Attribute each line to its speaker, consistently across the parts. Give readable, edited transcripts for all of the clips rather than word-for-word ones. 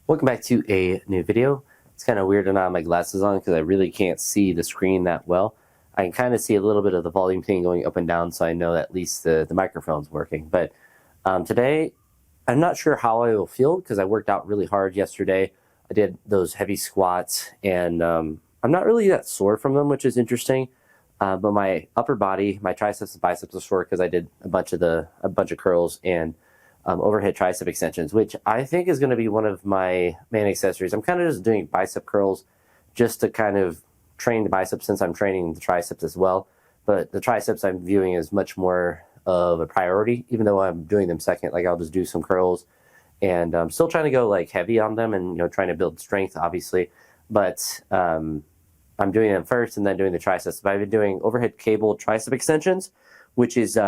Speaker 1: Welcome back to a new video. It's kind of weird to not have my glasses on because I really can't see the screen that well. I can kind of see a little bit of the volume thing going up and down, so I know that at least the microphone's working. But today, I'm not sure how I will feel because I worked out really hard yesterday. I did those heavy squats, and I'm not really that sore from them, which is interesting. But my upper body, my triceps and biceps are sore because I did a bunch of curls and overhead tricep extensions, which I think is going to be one of my main accessories. I'm kind of just doing bicep curls just to kind of train the biceps since I'm training the triceps as well. But the triceps I'm viewing as much more of a priority, even though I'm doing them second. Like I'll just do some curls, and I'm still trying to go like heavy on them and trying to build strength, obviously. But I'm doing them first and then doing the triceps. But I've been doing overhead cable tricep extensions, which is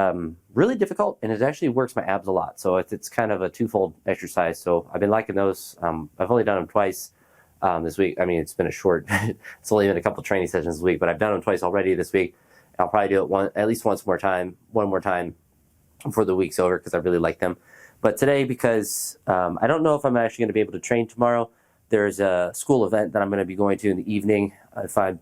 Speaker 1: really difficult, and it actually works my abs a lot. So it's kind of a twofold exercise. So I've been liking those. I've only done them twice this week. I mean, it's been a short, it's only been a couple training sessions this week, but I've done them twice already this week. I'll probably do it at least one more time before the week's over because I really like them. But today, because I don't know if I'm actually going to be able to train tomorrow, there's a school event that I'm going to be going to in the evening.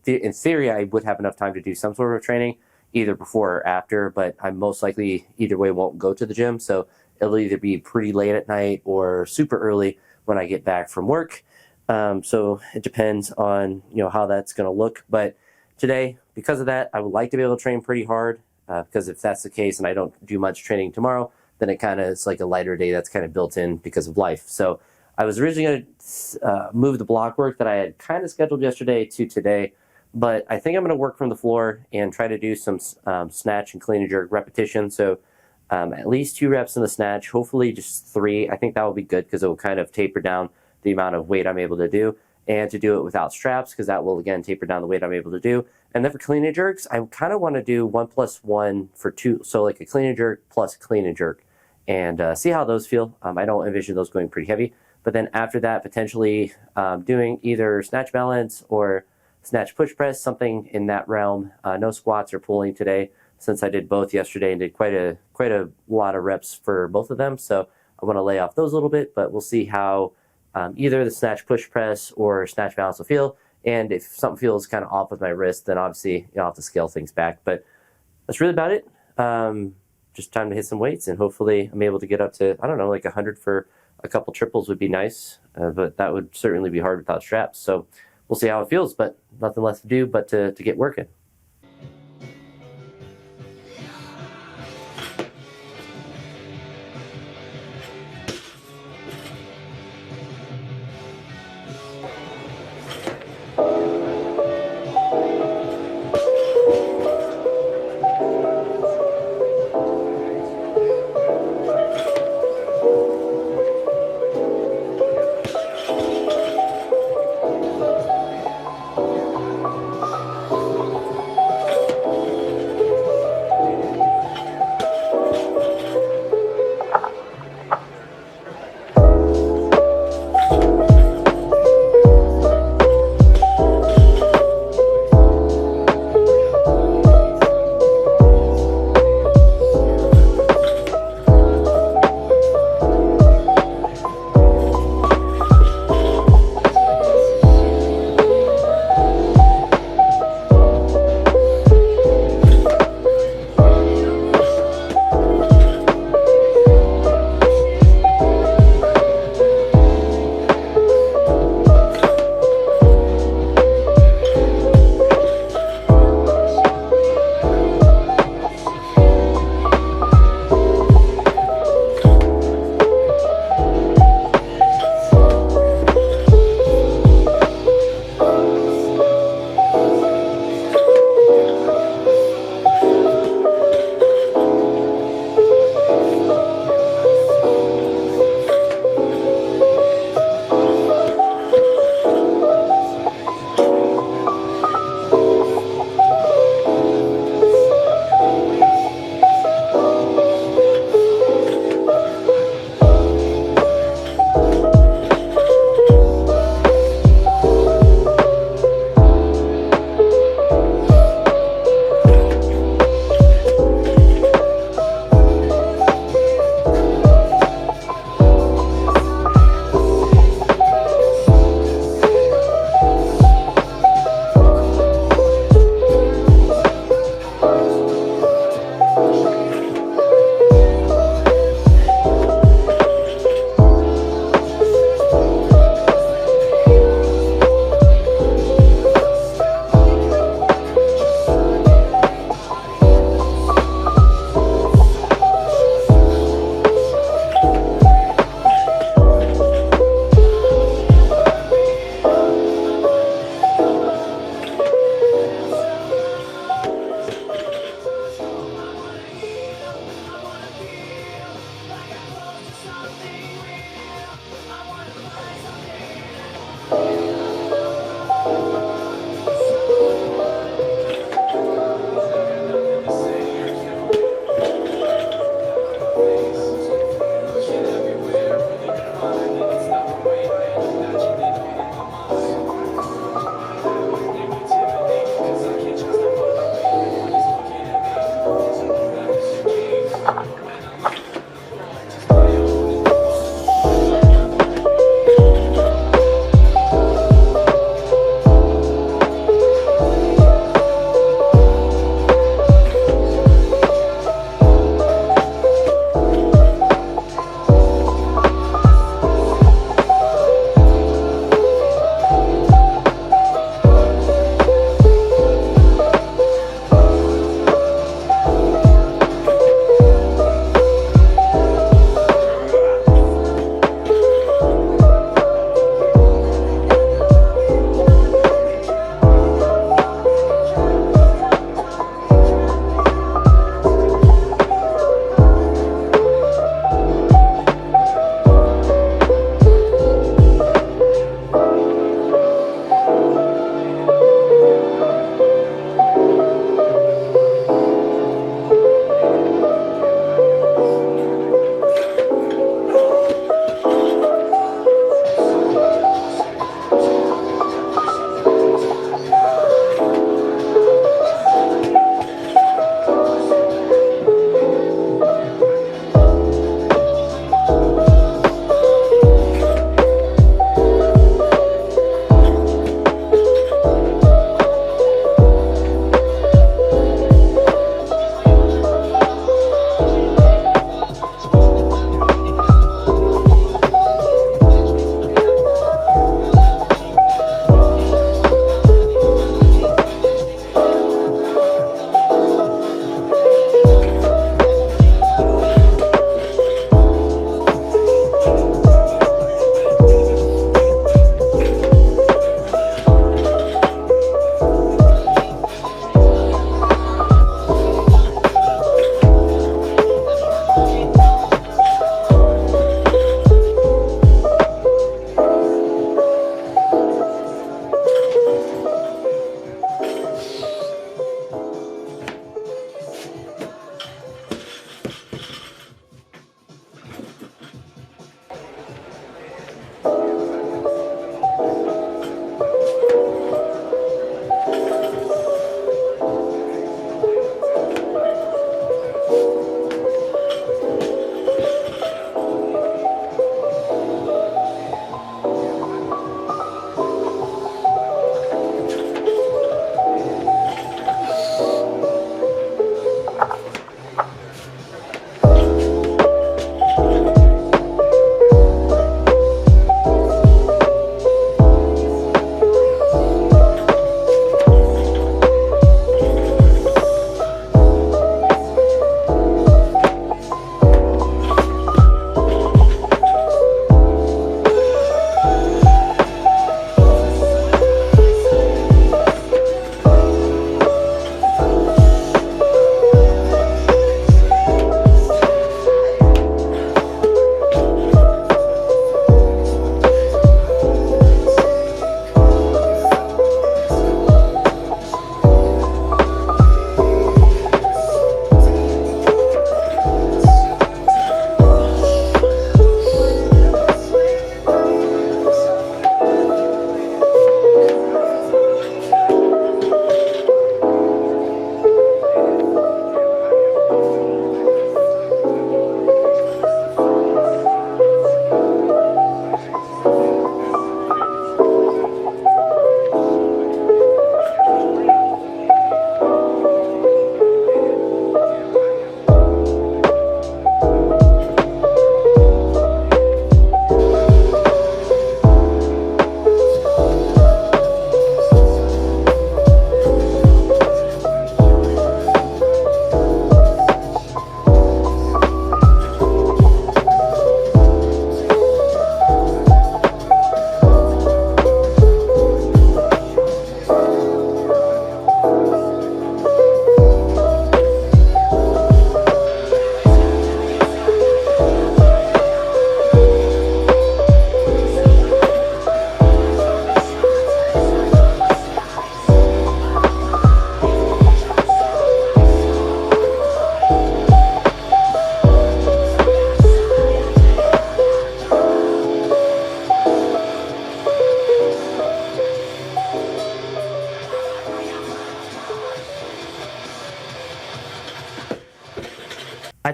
Speaker 1: In theory, I would have enough time to do some sort of training, either before or after, but I most likely either way won't go to the gym. So it'll either be pretty late at night or super early when I get back from work. So it depends on how that's going to look. But today, because of that, I would like to be able to train pretty hard because if that's the case and I don't do much training tomorrow, then it kind of is like a lighter day that's kind of built in because of life. So I was originally going to move the block work that I had kind of scheduled yesterday to today. But I think I'm going to work from the floor and try to do some snatch and clean and jerk repetition. So at least 2 reps in the snatch, hopefully just 3. I think that will be good because it will kind of taper down the amount of weight I'm able to do. And to do it without straps because that will, again, taper down the weight I'm able to do. And then for clean and jerks, I kind of want to do 1 + 1 for 2. So like a clean and jerk plus clean and jerk. And see how those feel. I don't envision those going pretty heavy. But then after that, potentially doing either snatch balance or snatch push press, something in that realm. No squats or pulling today since I did both yesterday and did quite a lot of reps for both of them. So I want to lay off those a little bit, but we'll see how either the snatch push press or snatch balance will feel. And if something feels kind of off with my wrist, then obviously I'll have to scale things back. But that's really about it. Just time to hit some weights, and hopefully I'm able to get up to, I don't know, like 100 for a couple triples would be nice, but that would certainly be hard without straps. So we'll see how it feels, but nothing left to do but to get working.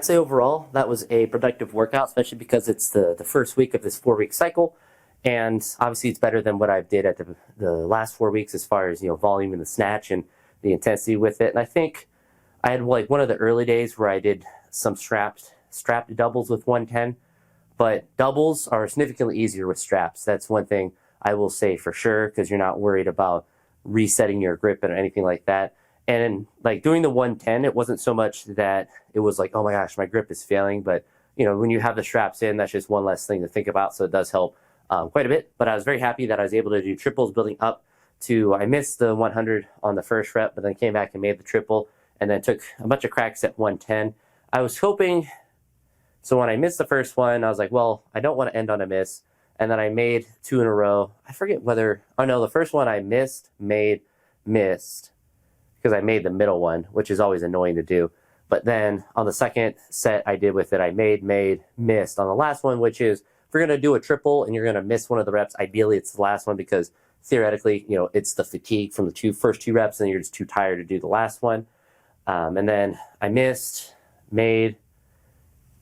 Speaker 1: I'd say overall that was a productive workout, especially because it's the first week of this 4-week cycle. And obviously it's better than what I did at the last 4 weeks as far as, volume in the snatch and the intensity with it. And I think I had like one of the early days where I did some strapped doubles with 110, but doubles are significantly easier with straps. That's one thing I will say for sure, because you're not worried about resetting your grip or anything like that. And like doing the 110, it wasn't so much that it was like, oh my gosh, my grip is failing. But when you have the straps in, that's just one less thing to think about. So it does help quite a bit. But I was very happy that I was able to do triples building up to, I missed the 100 on the first rep, but then came back and made the triple and then took a bunch of cracks at 110. I was hoping, so when I missed the first one, I was like, well, I don't want to end on a miss. And then I made 2 in a row. I forget whether, oh no, the first one I missed, because I made the middle one, which is always annoying to do. But then on the second set I did with it, I made, missed. On the last one, which is, if you're going to do a triple and you're going to miss one of the reps, ideally it's the last one, because theoretically, it's the fatigue from the first two reps and you're just too tired to do the last one. And then I missed, made,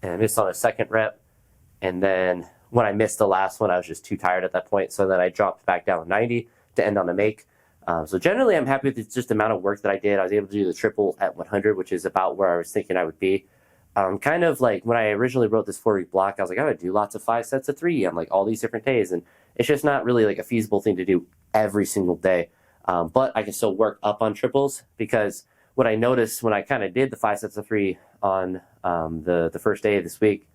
Speaker 1: and I missed on the second rep. And then when I missed the last one, I was just too tired at that point. So then I dropped back down to 90 to end on a make. So generally, I'm happy with just the amount of work that I did. I was able to do the triple at 100, which is about where I was thinking I would be. Kind of like when I originally wrote this 4-week block, I was like, I would do lots of 5 sets of 3 on like all these different days. And it's just not really like a feasible thing to do every single day. But I can still work up on triples, because what I noticed when I kind of did the 5 sets of 3 on the first day of this week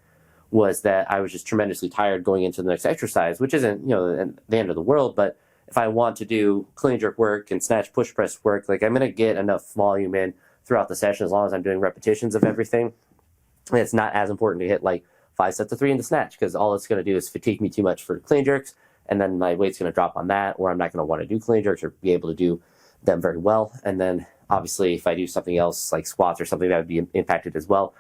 Speaker 1: was that I was just tremendously tired going into the next exercise, which isn't, the end of the world. But if I want to do clean jerk work and snatch push press work, like I'm going to get enough volume in throughout the session as long as I'm doing repetitions of everything. And it's not as important to hit like 5 sets of 3 in the snatch, because all it's going to do is fatigue me too much for clean jerks, and then my weight's going to drop on that, or I'm not going to want to do clean jerks or be able to do them very well. And then obviously if I do something else like squats or something, that would be impacted as well.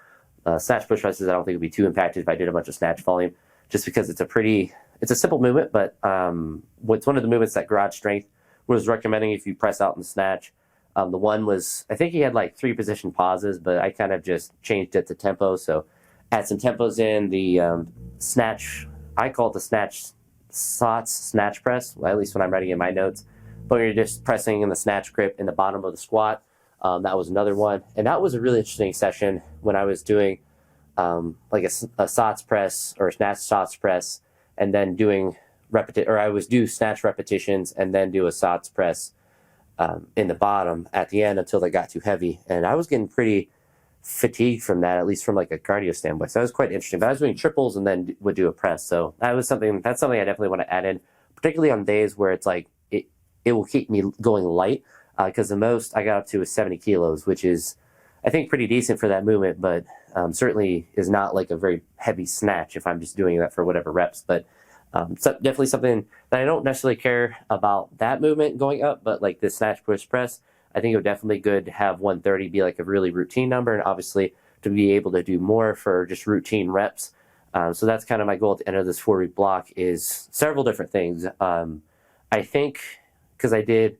Speaker 1: Snatch push presses, I don't think would be too impacted if I did a bunch of snatch volume, just because it's a simple movement, but it's one of the movements that Garage Strength was recommending if you press out in the snatch. The one was, I think he had like 3 position pauses, but I kind of just changed it to tempo. So add some tempos in the snatch. I call it the snatch SOTS snatch press, well, at least when I'm writing in my notes. But you're just pressing in the snatch grip in the bottom of the squat. That was another one. And that was a really interesting session when I was doing like a SOTS press or a snatch SOTS press, and then doing I would do snatch repetitions and then do a SOTS press in the bottom at the end until they got too heavy. And I was getting pretty fatigued from that, at least from like a cardio standpoint. So that was quite interesting. But I was doing triples and then would do a press. So that's something I definitely want to add in, particularly on days where it's like it will keep me going light, because the most I got up to was 70 kilos, which is, I think, pretty decent for that movement, but certainly is not like a very heavy snatch if I'm just doing that for whatever reps. But so definitely something that I don't necessarily care about that movement going up, but like the snatch push press, I think it would definitely good to have 130 be like a really routine number, and obviously to be able to do more for just routine reps. So that's kind of my goal at the end of this 4-week block, is several different things. I think, because I did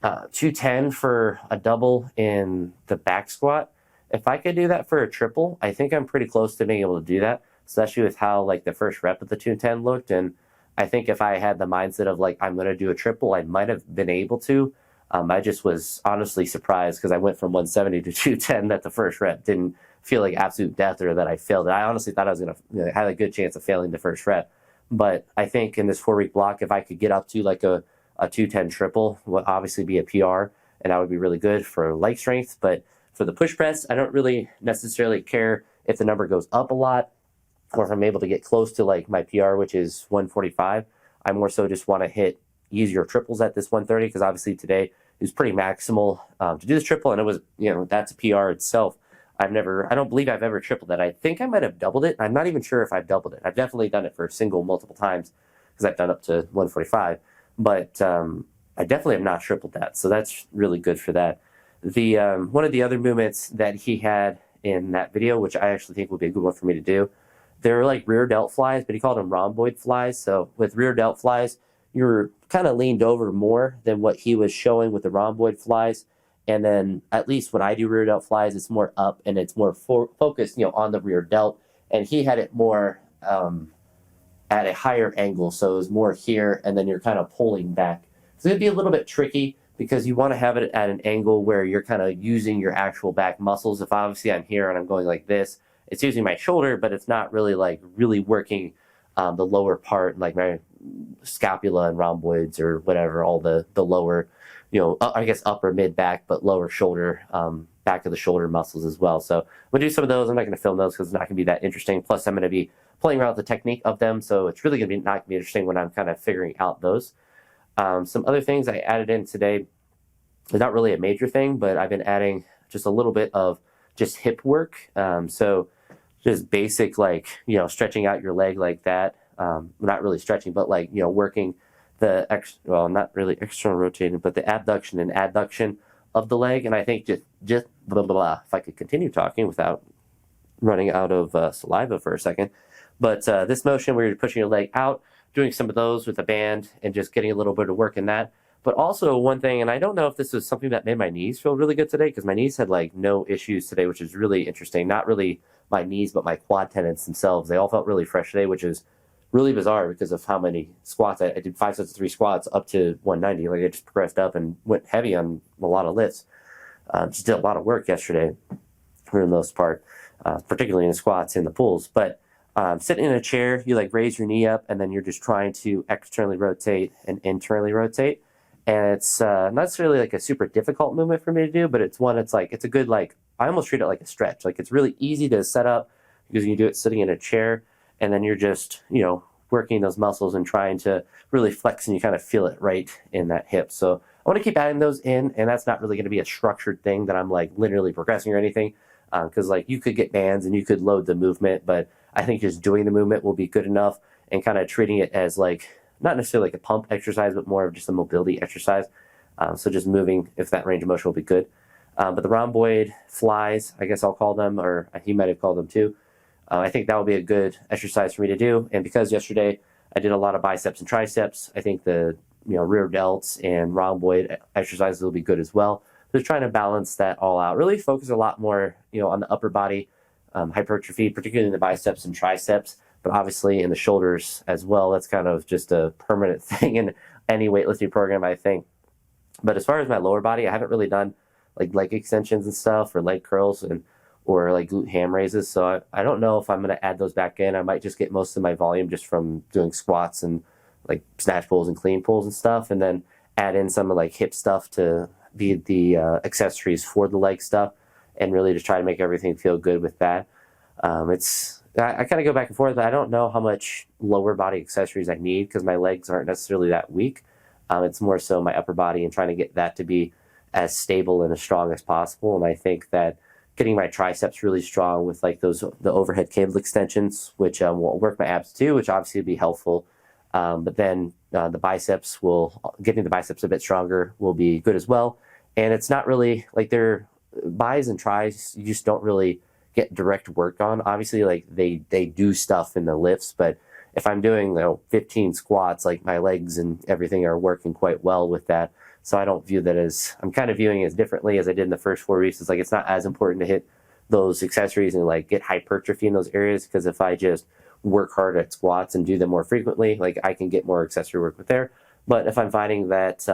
Speaker 1: 210 for a double in the back squat, if I could do that for a triple, I think I'm pretty close to being able to do that, especially with how like the first rep of the 210 looked. And I think if I had the mindset of like, I'm going to do a triple, I might have been able to. I just was honestly surprised, because I went from 170 to 210 that the first rep didn't feel like absolute death, or that I failed. I honestly thought I was going to have a good chance of failing the first rep. But I think in this 4-week block, if I could get up to like a 210 triple, would obviously be a PR, and that would be really good for leg strength. But for the push press, I don't really necessarily care if the number goes up a lot, or if I'm able to get close to like my PR, which is 145. I more so just want to hit easier triples at this 130, because obviously today it was pretty maximal to do this triple, and it was, that's a PR itself. I don't believe I've ever tripled that. I think I might have doubled it. I'm not even sure if I've doubled it. I've definitely done it for single multiple times, because I've done up to 145. But I definitely have not tripled that, so that's really good for that. The one of the other movements that he had in that video, which I actually think would be a good one for me to do, they're like rear delt flies, but he called them rhomboid flies. So with rear delt flies, you're kind of leaned over more than what he was showing with the rhomboid flies, And then at least when I do rear delt flies, it's more up and it's more focused, on the rear delt. And he had it more at a higher angle, so it was more here, and then you're kind of pulling back. So it'd be a little bit tricky because you want to have it at an angle where you're kind of using your actual back muscles. If obviously I'm here and I'm going like this, it's using my shoulder, but it's not really really working the lower part, like my scapula and rhomboids or whatever, all the lower, I guess upper mid back, but lower shoulder, back of the shoulder muscles as well. So I'm gonna do some of those. I'm not going to film those because it's not going to be that interesting. Plus I'm going to be playing around with the technique of them, so it's really going to be not going to be interesting when I'm kind of figuring out those. Some other things I added in today is not really a major thing, but I've been adding just a little bit of just hip work. So just basic, stretching out your leg like that. Not really stretching, but working the not really external rotating, but the abduction and adduction of the leg. And I think just blah, blah, blah, if I could continue talking without running out of saliva for a second. But this motion where you're pushing your leg out, doing some of those with a band and just getting a little bit of work in that. But also one thing, and I don't know if this was something that made my knees feel really good today, because my knees had no issues today, which is really interesting. Not really my knees, but my quad tendons themselves. They all felt really fresh today, which is really bizarre because of how many squats. I did 5 sets of 3 squats up to 190. I just progressed up and went heavy on a lot of lifts. Just did a lot of work yesterday for the most part, particularly in the squats and the pulls. But sitting in a chair, you raise your knee up and then you're just trying to externally rotate and internally rotate. And it's not necessarily a super difficult movement for me to do, but it's one, it's a good, I almost treat it like a stretch. It's really easy to set up because you do it sitting in a chair and then you're just, working those muscles and trying to really flex and you kind of feel it right in that hip. So I want to keep adding those in, and that's not really going to be a structured thing that I'm literally progressing or anything. Because you could get bands and you could load the movement, but I think just doing the movement will be good enough and kind of treating it as not necessarily a pump exercise, but more of just a mobility exercise. So just moving, if that range of motion will be good. But the rhomboid flies, I guess I'll call them, or he might have called them too. I think that will be a good exercise for me to do. And because yesterday I did a lot of biceps and triceps, I think the rear delts and rhomboid exercises will be good as well. Just trying to balance that all out. Really focus a lot more, on the upper body hypertrophy, particularly in the biceps and triceps, but obviously in the shoulders as well. That's kind of just a permanent thing in any weightlifting program, I think. But as far as my lower body, I haven't really done leg extensions and stuff or leg curls or glute ham raises. So I don't know if I'm going to add those back in. I might just get most of my volume just from doing squats and snatch pulls and clean pulls and stuff, and then add in some hip stuff to be the accessories for the leg stuff, and really just try to make everything feel good with that. I kind of go back and forth. I don't know how much lower body accessories I need because my legs aren't necessarily that weak. It's more so my upper body and trying to get that to be as stable and as strong as possible. And I think that getting my triceps really strong with the overhead cable extensions, which will work my abs too, which obviously would be helpful. But then getting the biceps a bit stronger will be good as well. And it's not really their bis and tris, you just don't really get direct work on. Obviously, they do stuff in the lifts, but if I'm doing 15 squats, my legs and everything are working quite well with that. So I don't view that as, I'm kind of viewing it as differently as I did in the first 4 weeks. It's not as important to hit those accessories and get hypertrophy in those areas, because if I just work hard at squats and do them more frequently, I can get more accessory work with there. But if I'm finding that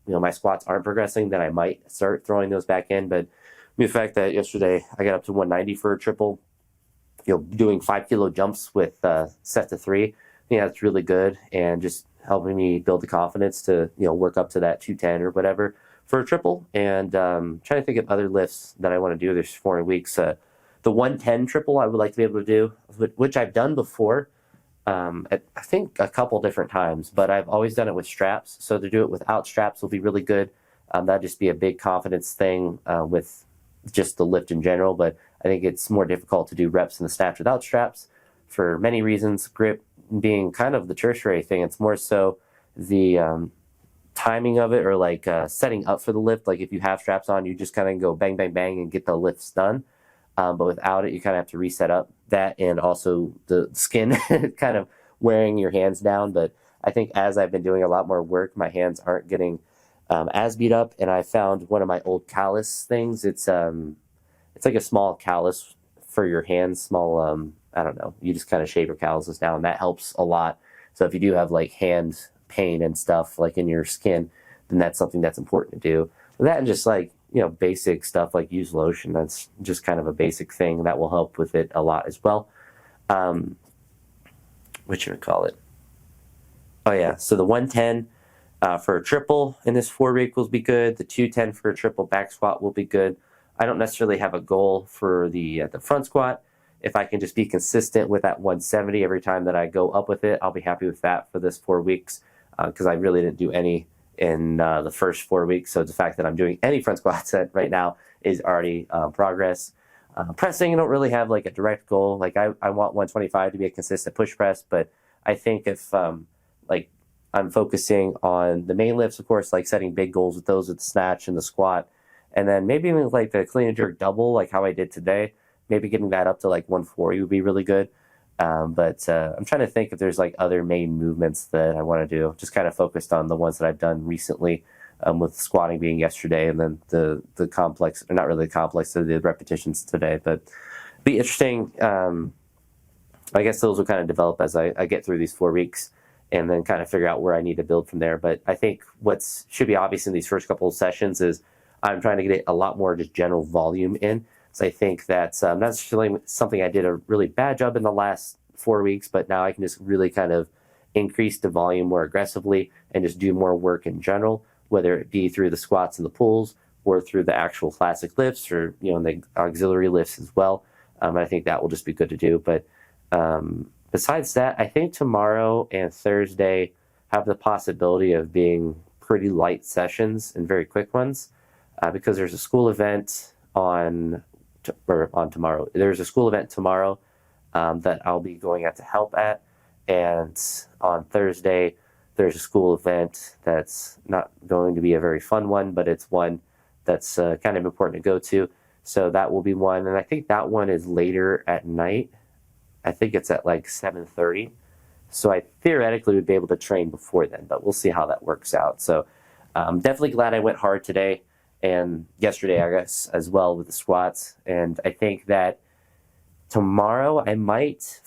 Speaker 1: my squats aren't progressing, then I might start throwing those back in. But the fact that yesterday I got up to 190 for a triple, doing 5 kilo jumps with sets of 3, I think that's really good, and just helping me build the confidence to work up to that 210 or whatever for a triple. And trying to think of other lifts that I want to do this 4 weeks. The 110 triple I would like to be able to do, which I've done before, I think a couple different times, but I've always done it with straps. So to do it without straps will be really good. That'd just be a big confidence thing with just the lift in general. But I think it's more difficult to do reps in the snatch without straps for many reasons. Grip being kind of the tertiary thing. It's more so the timing of it, or setting up for the lift. If you have straps on, you just kind of go bang, bang, bang and get the lifts done. But without it, you kind of have to reset up that, and also the skin kind of wearing your hands down. But I think as I've been doing a lot more work, my hands aren't getting as beat up, and I found one of my old callus things. It's like a small callus for your hands, small, I don't know, you just kind of shave your calluses down, and that helps a lot. So if you do have like hand pain and stuff like in your skin, then that's something that's important to do. That and just like, basic stuff like use lotion. That's just kind of a basic thing that will help with it a lot as well. What should we call it? Oh yeah, so the 110 for a triple in this 4-week will be good. The 210 for a triple back squat will be good. I don't necessarily have a goal for the front squat. If I can just be consistent with that 170 every time that I go up with it, I'll be happy with that for this 4 weeks, because I really didn't do any in the first 4 weeks. So the fact that I'm doing any front squats right now is already progress. Pressing, I don't really have like a direct goal. Like I want 125 to be a consistent push press, but I think if like I'm focusing on the main lifts, of course, like setting big goals with those with the snatch and the squat, and then maybe even like the clean and jerk double, like how I did today, maybe getting that up to like 140 would be really good. But I'm trying to think if there's like other main movements that I want to do. Just kind of focused on the ones that I've done recently, with squatting being yesterday, and then the complex, or not really the complex, so the repetitions today. But be interesting. I guess those will kind of develop as I get through these 4 weeks, and then kind of figure out where I need to build from there. But I think what should be obvious in these first couple of sessions is I'm trying to get a lot more just general volume in. So I think that's not necessarily something I did a really bad job in the last 4 weeks, but now I can just really kind of increase the volume more aggressively and just do more work in general, whether it be through the squats and the pulls or through the actual classic lifts, or the auxiliary lifts as well. I think that will just be good to do. But besides that, I think tomorrow and Thursday have the possibility of being pretty light sessions and very quick ones, because there's a school event on tomorrow. There's a school event tomorrow that I'll be going out to help at, and on Thursday there's a school event that's not going to be a very fun one, but it's one that's kind of important to go to. So that will be one, and I think that one is later at night. I think it's at like 7:30. So I theoretically would be able to train before then, but we'll see how that works out. So definitely glad I went hard today and yesterday, I guess, as well with the squats. And I think that tomorrow I might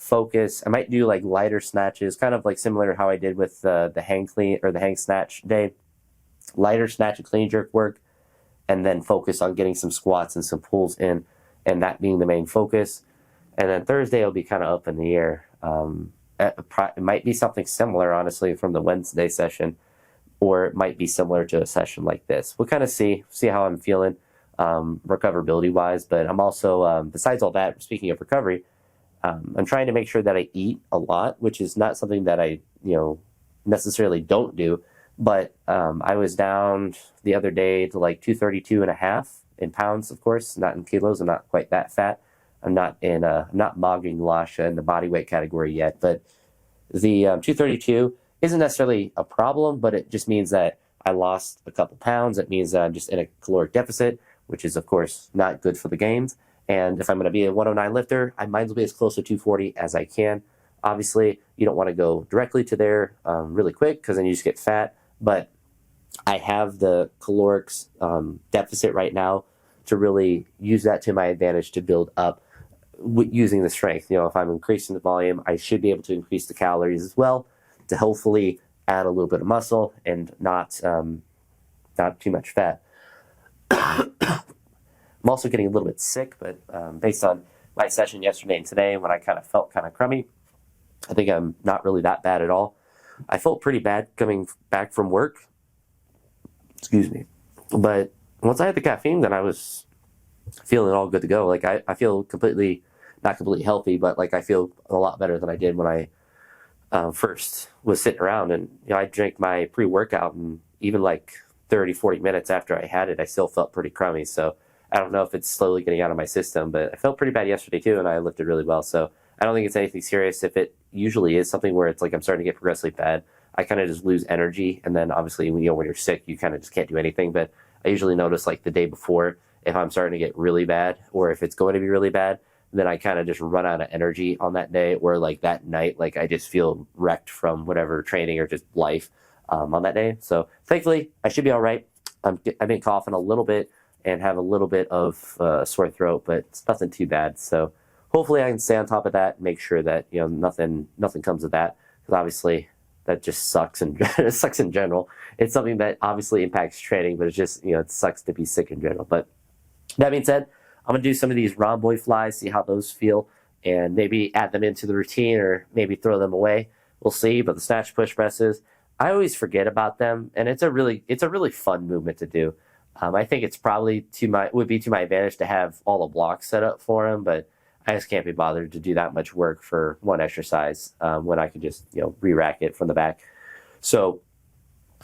Speaker 1: do like lighter snatches, kind of like similar to how I did with the hang clean or the hang snatch day. Lighter snatch and clean jerk work, and then focus on getting some squats and some pulls in, and that being the main focus. And then Thursday will be kind of up in the air. It might be something similar, honestly, from the Wednesday session, or it might be similar to a session like this. We'll kind of see how I'm feeling recoverability-wise. But I'm also, besides all that, speaking of recovery, I'm trying to make sure that I eat a lot, which is not something that I necessarily don't do. But I was down the other day to like 232.5 in pounds, of course, not in kilos. I'm not quite that fat. I'm not mogging Lasha in the body weight category yet, but the 232 isn't necessarily a problem, but it just means that I lost a couple pounds. It means that I'm just in a caloric deficit, which is, of course, not good for the gains. And if I'm going to be a 109 lifter, I might as well be as close to 240 as I can. Obviously, you don't want to go directly to there really quick, because then you just get fat. But I have the calorics deficit right now to really use that to my advantage to build up using the strength. If I'm increasing the volume, I should be able to increase the calories as well to hopefully add a little bit of muscle and not too much fat. I'm also getting a little bit sick, but based on my session yesterday and today, when I kind of felt kind of crummy, I think I'm not really that bad at all. I felt pretty bad coming back from work. Excuse me. But once I had the caffeine, then I was feeling all good to go. Like I feel not completely healthy, but like I feel a lot better than I did when I first was sitting around. And I drank my pre-workout, and even like 30, 40 minutes after I had it, I still felt pretty crummy. So I don't know if it's slowly getting out of my system, but I felt pretty bad yesterday too, and I lifted really well. So I don't think it's anything serious. If it usually is something where it's like I'm starting to get progressively bad, I kind of just lose energy. And then obviously when you're sick, you kind of just can't do anything. But I usually notice like the day before, if I'm starting to get really bad, or if it's going to be really bad, then I kind of just run out of energy on that day, or like that night, like I just feel wrecked from whatever training or just life on that day. So thankfully I should be all right. I've been coughing a little bit and have a little bit of sore throat, but it's nothing too bad. So hopefully I can stay on top of that, make sure that nothing comes of that, because obviously that just sucks, and it sucks in general. It's something that obviously impacts training, but it's just it sucks to be sick in general. But that being said, I'm gonna do some of these rhomboid flies, see how those feel, and maybe add them into the routine or maybe throw them away. We'll see. But the snatch push presses, I always forget about them, and it's a really fun movement to do. I think it's probably would be to my advantage to have all the blocks set up for them, but I just can't be bothered to do that much work for one exercise when I could just re-rack it from the back. So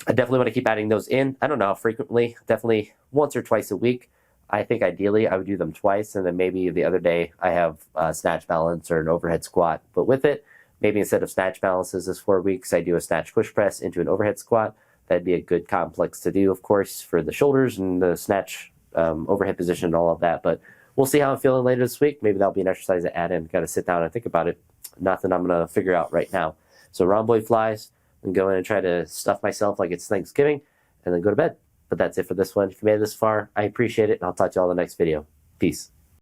Speaker 1: I definitely want to keep adding those in. I don't know how frequently, definitely once or twice a week. I think ideally I would do them twice, and then maybe the other day I have a snatch balance or an overhead squat. But with it, maybe instead of snatch balances this 4 weeks, I do a snatch push press into an overhead squat. That'd be a good complex to do, of course, for the shoulders and the snatch overhead position and all of that. But we'll see how I'm feeling later this week. Maybe that'll be an exercise to add in. Got to sit down and think about it. Nothing I'm going to figure out right now. So rhomboid flies, and go in and try to stuff myself like it's Thanksgiving, and then go to bed. But that's it for this one. If you made it this far, I appreciate it, and I'll talk to you all in the next video. Peace.